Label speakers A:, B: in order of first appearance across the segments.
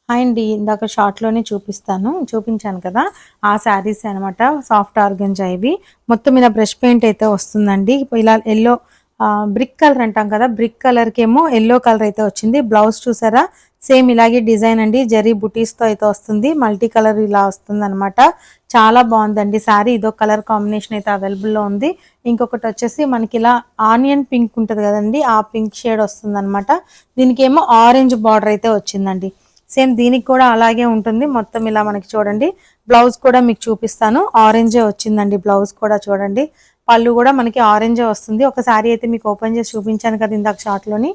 A: Hi అండి. ఇందాక షార్ట్‌లోనే చూపించాను కదా! ఆ శారీసే అనమాట. సాఫ్ట్ ఆర్గంజా ఇవి. మొత్తం ఇలా బ్రష్ పెయింట్ అయితే వస్తుందండి. ఇలా యెల్లో బ్రిక్ కలర్ అంటాం కదా! బ్రిక్ కలర్‌కేమో యెల్లో కలర్ అయితే వచ్చింది. బ్లౌజ్ చూసారా? సేమ్ ఇలాగే డిజైన్ అండి. జరీ బుటీస్‌తో అయితే వస్తుంది. మల్టీ కలర్ ఇలా వస్తుందనమాట. చాలా బావుందండి శారీ. ఇదొక కలర్ కాంబినేషన్ అయితే అవైలబుల్‌లో ఉంది. ఇంకొకటొచ్చేసి మనకిలా ఆనియన్ పింక్ ఉంటది గదండీ! ఆ పింక్ షేడ్ వస్తుందనమాట. దీనికేమో ఆరెంజ్ బార్డర్ అయితే వచ్చిందండి. సేమ్ దీనికి కూడా అలాగే ఉంటుంది. మొత్తం ఇలా మనకి చూడండి. బ్లౌజ్ కూడా మీకు చూపిస్తాను. ఆరెంజే వచ్చిందండి బ్లౌజ్ కూడా చూడండి. పళ్ళు గూడా మనకి ఆరెంజే వస్తుంది. ఒక శారీ అయితే మీకు ఓపెన్ చేసి చూపించాను కదా! ఇందాక షార్ట్‌లోని.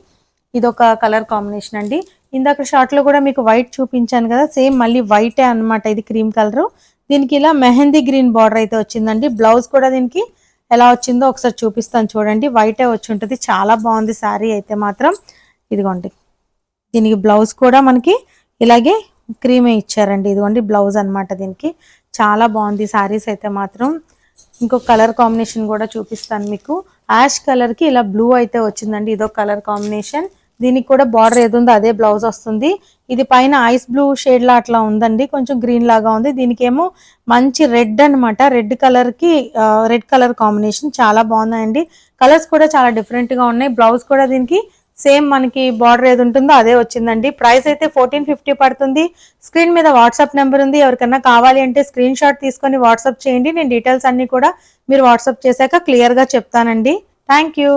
A: ఇదొక కలర్ కాంబినేషన్ అండి. ఇందాక షార్ట్‌లో కూడా మీకు వైట్ చూపించాను కదా! సేమ్ మళ్ళీ వైటే అన్నమాట. ఇది క్రీమ్ కలరు. దీనికి ఇలా మెహందీ గ్రీన్ బార్డర్ అయితే వచ్చిందండి. బ్లౌజ్ కూడా దీనికి ఎలా వచ్చిందో ఒకసారి చూపిస్తాను చూడండి. వైటే వచ్చుంటది. చాలా బావుంది శారీ అయితే మాత్రం. ఇదిగోండి. దీనికి బ్లౌజ్ కూడా మనకి ఇలాగే క్రీమే ఇచ్చారండి. ఇదిగోండి బ్లౌజ్ అనమాట దీనికి. చాలా బాగుంది శారీస్ అయితే మాత్రం. ఇంకొక కలర్ కాంబినేషన్ కూడా చూపిస్తాను మీకు. యాష్ కలర్కి ఇలా బ్లూ అయితే వచ్చిందండి. ఇదొక కలర్ కాంబినేషన్. దీనికి కూడా బార్డర్ ఏది ఉందో అదే బ్లౌజ్ వస్తుంది. ఇది పైన ఐస్ బ్లూ షేడ్ లా అట్లా ఉందండి. కొంచెం గ్రీన్ లాగా ఉంది. దీనికేమో మంచి రెడ్ అనమాట. రెడ్ కలర్కి రెడ్ కలర్ కాంబినేషన్ చాలా బాగున్నాయండి. కలర్స్ కూడా చాలా డిఫరెంట్ గా ఉన్నాయి. బ్లౌజ్ కూడా దీనికి సేమ్ మనకి బార్డర్ ఏది ఉంటుందో అదే వచ్చిందండి. ప్రైస్ అయితే 1450 పడుతుంది. స్క్రీన్ మీద వాట్సాప్ నెంబర్ ఉంది. ఎవరికన్నా కావాలి అంటే స్క్రీన్ షాట్ తీసుకొని వాట్సాప్ చేయండి. నేను డీటెయిల్స్ అన్ని కూడా మీరు వాట్సాప్ చేశాక క్లియర్ గా చెప్తానండి. Thank you.